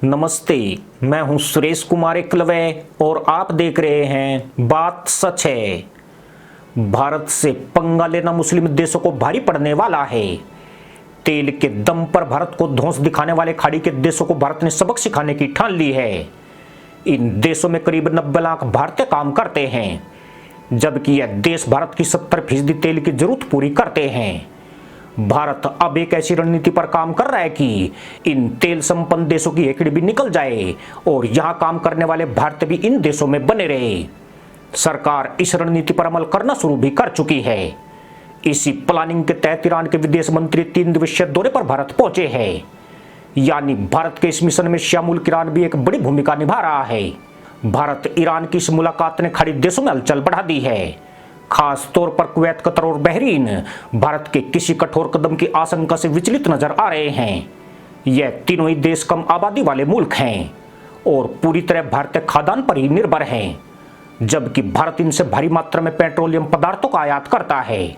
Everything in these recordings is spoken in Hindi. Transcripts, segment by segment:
नमस्ते। मैं हूं सुरेश कुमार एकलवे और आप देख रहे हैं बात सच है। भारत से पंगा लेना मुस्लिम देशों को भारी पड़ने वाला है। तेल के दम पर भारत को धौंस दिखाने वाले खाड़ी के देशों को भारत ने सबक सिखाने की ठान ली है। इन देशों में करीब 90 लाख भारतीय काम करते हैं, जबकि यह देश भारत की 70% तेल की जरूरत पूरी करते हैं। भारत अब एक ऐसी रणनीति पर काम कर रहा है कि इन तेल संपन्न देशों की एकड़ी भी निकल जाए और यहां काम करने वाले भारतीय भी इन देशों में बने रहे। सरकार इस रणनीति पर अमल करना शुरू भी कर चुकी है। इसी प्लानिंग के तहत ईरान के विदेश मंत्री 3 दिवसीय दौरे पर भारत पहुंचे हैं। यानी भारत के इस मिशन में शिया मुल्क ईरान भी एक बड़ी भूमिका निभा रहा है। भारत ईरान की इस मुलाकात ने खाड़ी देशों में हलचल बढ़ा दी है। खास तौर पर कुवैत, कतर और बहरीन भारत के किसी कठोर कदम की आशंका से विचलित नजर आ रहे हैं। यह तीनों ही देश कम आबादी वाले मुल्क हैं और पूरी तरह भारतीय खाद्यान्न पर ही निर्भर हैं, जबकि भारत इनसे भारी मात्रा में पेट्रोलियम पदार्थों का आयात करता है,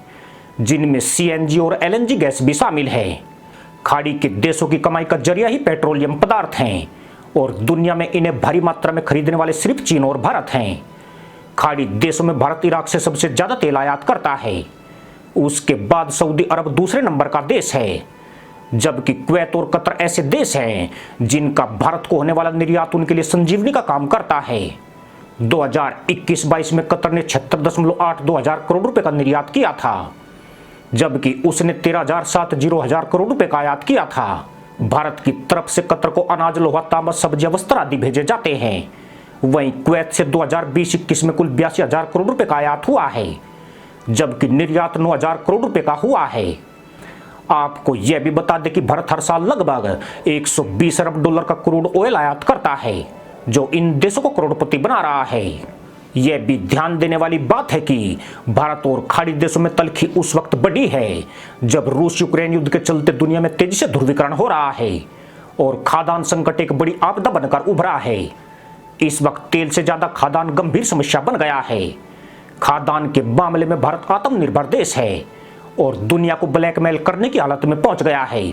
जिनमें सीएनजी और एलएनजी गैस भी शामिल है। खाड़ी के देशों की कमाई का जरिया ही पेट्रोलियम पदार्थ हैं और दुनिया में इन्हें भारी मात्रा में खरीदने वाले सिर्फ चीन और भारत हैं। खाड़ी देशों में भारत इराक से सबसे ज्यादा तेल आयात करता है। उसके बाद सऊदी अरब दूसरे नंबर का देश है, जबकि कुवैत और कतर ऐसे देश हैं जिनका भारत को होने वाला निर्यात उनके लिए संजीवनी का काम करता है। 2021-22 में कतर ने 76.82 करोड़ रुपए का निर्यात किया था, जबकि उसने 13,700 करोड़ रुपए का आयात किया था। भारत की तरफ से कतर को अनाज, लोहा, तांबा, सब्जियां, वस्त्र आदि भेजे जाते हैं। वहीं कुवैत से 2020-21 में कुल 82,000 करोड़ रुपए का आयात हुआ है, जबकि निर्यात 9,000 करोड़ रुपए का हुआ है। आपको यह भी बता दें कि भारत हर साल लगभग 120 अरब डॉलर का क्रूड ऑयल आयात करता है, जो इन देशों को करोड़पति बना रहा है। यह भी ध्यान देने वाली बात है कि भारत और खाड़ी देशों में तलखी उस वक्त बढ़ी है जब रूस यूक्रेन युद्ध के चलते दुनिया में तेजी से ध्रुवीकरण हो रहा है और खाद्यान्न संकट एक बड़ी आपदा बनकर उभरा है। इस वक्त तेल से ज्यादा खाद्यान्न गंभीर समस्या बन गया है। खाद्यान्न के मामले में भारत आत्मनिर्भर देश है और दुनिया को ब्लैकमेल करने की हालत में पहुंच गया है।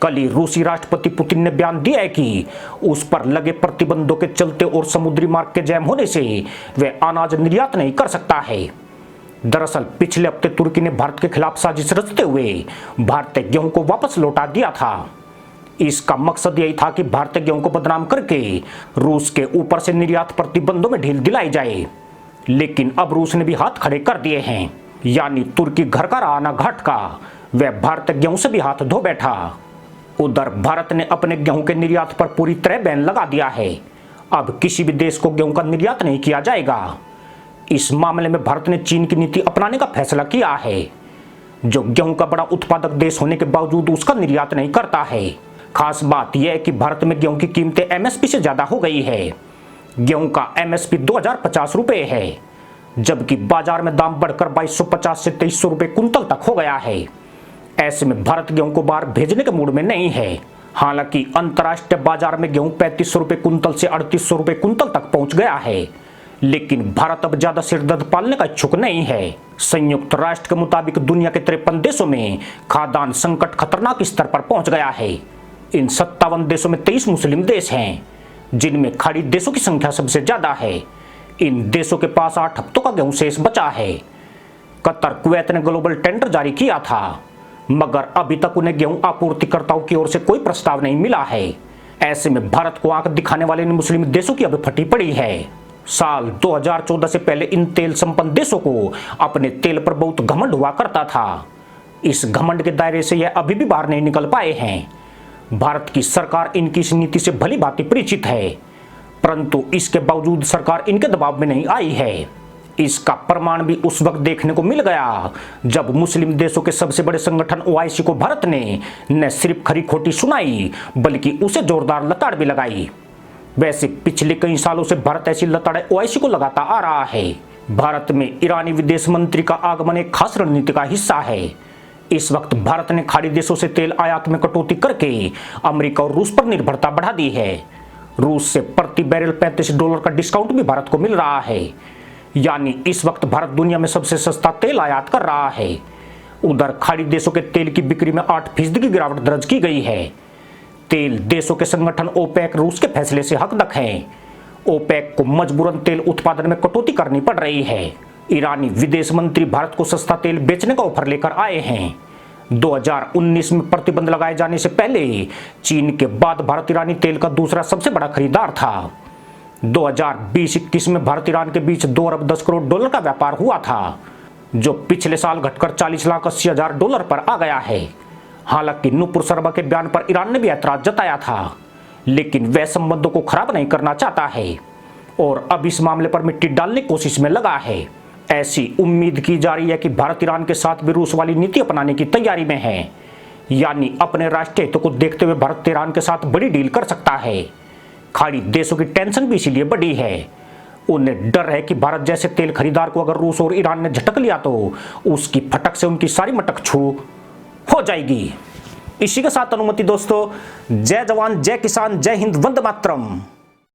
कल ही रूसी राष्ट्रपति पुतिन ने बयान दिया है कि उस पर लगे प्रतिबंधों के चलते और समुद्री मार्ग के जैम होने से वह अनाज निर्यात नहीं कर सकता है। दरअसल पिछले हफ्ते तुर्की ने भारत के खिलाफ साजिश रचते हुए भारतीय गेहूं को वापस लौटा दिया था। इसका मकसद यही था कि भारतीय गेहूं को बदनाम करके रूस के ऊपर से निर्यात प्रतिबंधों में ढील दिलाई जाए, लेकिन अब रूस ने भी हाथ खड़े कर दिए हैं। यानी तुर्की घर का रहा ना घाट का, वह भारतीय गेहूं से भी हाथ धो बैठा। उधर भारत ने अपने गेहूं के निर्यात पर पूरी तरह बैन लगा दिया है। अब किसी भी देश को गेहूं का निर्यात नहीं किया जाएगा। इस मामले में भारत ने चीन की नीति अपनाने का फैसला किया है, जो गेहूं का बड़ा उत्पादक देश होने के बावजूद उसका निर्यात नहीं करता है। खास बात यह है कि भारत में गेहूं की कीमतें एमएसपी से ज्यादा हो गई है। गेहूं का एमएसपी 2,050 रुपए है, जबकि बाजार में दाम बढ़कर 2,250 से 2,300 रुपए कुंतल तक हो गया है। ऐसे में भारत गेहूं को बाहर भेजने के मूड में नहीं है। हालांकि अंतर्राष्ट्रीय बाजार में गेहूं 3,500 रुपए कुंतल से 3,800 रुपए कुंतल तक पहुंच गया है, लेकिन भारत अब ज्यादा सिरदर्द पालने का इच्छुक नहीं है। संयुक्त राष्ट्र के मुताबिक दुनिया के 53 देशों में खाद्यान्न संकट खतरनाक स्तर पर पहुंच गया है। इन 57 देशों में 23 मुस्लिम देश हैं, जिनमें खाड़ी देशों की संख्या सबसे ज्यादा है। इन देशों के पास 8 हफ्तों का गेहूं शेष बचा है। कतर, कुवैत ने ग्लोबल टेंडर जारी किया था, मगर अभी तक उन्हें गेहूं आपूर्तिकर्ताओं की ओर से कोई प्रस्ताव नहीं मिला है। ऐसे में भारत को आंख दिखाने वाले इन मुस्लिम देशों की अब फटी पड़ी है। साल 2014 से पहले इन तेल संपन्न देशों को अपने तेल पर बहुत घमंड हुआ करता था। इस घमंड के दायरे से यह अभी भी बाहर नहीं निकल पाए हैं। भारत की सरकार इनकी इस नीति से भली भांति परिचित है, परंतु इसके बावजूद सरकार इनके दबाव में नहीं आई है। इसका प्रमाण भी उस वक्त देखने को मिल गया जब मुस्लिम देशों के सबसे बड़े संगठन ओआईसी को भारत ने न सिर्फ खरी खोटी सुनाई, बल्कि उसे जोरदार लताड़ भी लगाई। वैसे पिछले कई सालों से भारत ऐसी लताड़ें ओआईसी को लगाता आ रहा है। भारत में ईरानी विदेश मंत्री का आगमन एक खास रणनीति का हिस्सा है। इस वक्त भारत ने खाड़ी देशों से तेल आयात में कटौती करके अमेरिका और रूस पर निर्भरता बढ़ा दी है। रूस से प्रति बैरल $35 का डिस्काउंट भी भारत को मिल रहा है। यानी इस वक्त भारत दुनिया में सबसे सस्ता तेल आयात कर रहा है। उधर खाड़ी देशों के तेल की बिक्री में 8% की गिरावट दर्ज की गई है। तेल देशों के संगठन ओपेक रूस के फैसले से हकदक हैं। ओपेक को मजबूरन तेल उत्पादन में कटौती करनी पड़ रही है। ईरानी विदेश मंत्री भारत को सस्ता तेल बेचने का ऑफर लेकर आए हैं। 2019 में प्रतिबंध लगाए जाने से पहले चीन के बाद भारत ईरानी तेल का दूसरा सबसे बड़ा खरीदार था। 2020-21 में भारत ईरान के बीच 2 अरब 10 करोड़ डॉलर का व्यापार हुआ था, जो पिछले साल घटकर 40,80,000 डॉलर पर आ गया है। हालांकि नुपुर शर्मा के बयान पर ईरान ने भी ऐतराज जताया था, लेकिन वह संबंधों को खराब नहीं करना चाहता है और अब इस मामले पर मिट्टी डालने की कोशिश में लगा है। ऐसी उम्मीद की जा रही है कि भारत ईरान के साथ भी रूस वाली नीति अपनाने की तैयारी में है, यानी अपने राष्ट्रीय हितों को देखते हुए भारत ईरान के साथ बड़ी डील कर सकता है। खाड़ी देशों की टेंशन भी इसीलिए बढ़ी है। उन्हें डर है कि भारत जैसे तेल खरीदार को अगर रूस और ईरान ने झटक लिया तो उसकी फटक से उनकी सारी मटक छू हो जाएगी। इसी के साथ अनुमति दोस्तों, जय जवान, जय किसान, जय हिंद, वंदे मातरम।